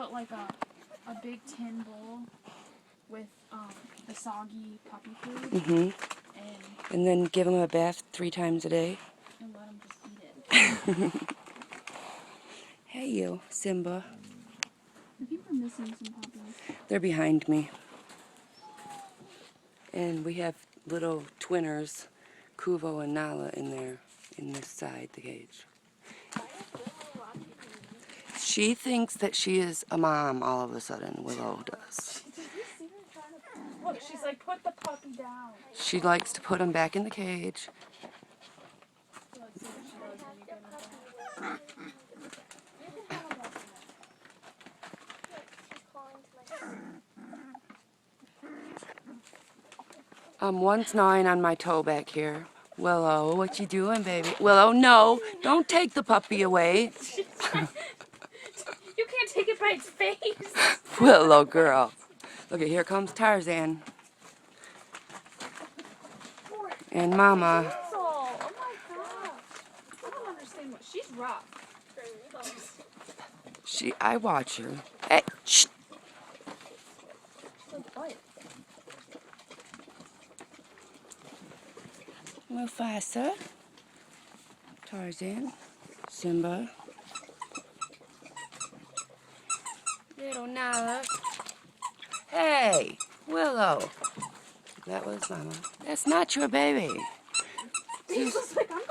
put like a big tin bowl with the soggy puppy food. Mm-hmm. And then give them a bath 3 times a day. And let them just eat it. Hey you, Simba. I think we're missing some puppies. They're behind me. And we have little twinners, Kuvo and Nala, in there, in this side, the cage. She thinks that she is a mom all of a sudden, Willow does. Look, she's like, put the puppy down. She likes to put him back in the cage. Let's see what she does when you get her back. One's gnawing on my toe back here. Willow, what you doing, baby? Willow, no, don't take the puppy away. You can't take it by its face. Willow, girl. Look, here comes Tarzan. And Mama. Oh my god. I don't understand what she's rough. I watch her. Hey, shh. Mufasa. Tarzan. Simba. Little Nala. Hey, Willow. That was Mama. That's not your baby. He was like, I'm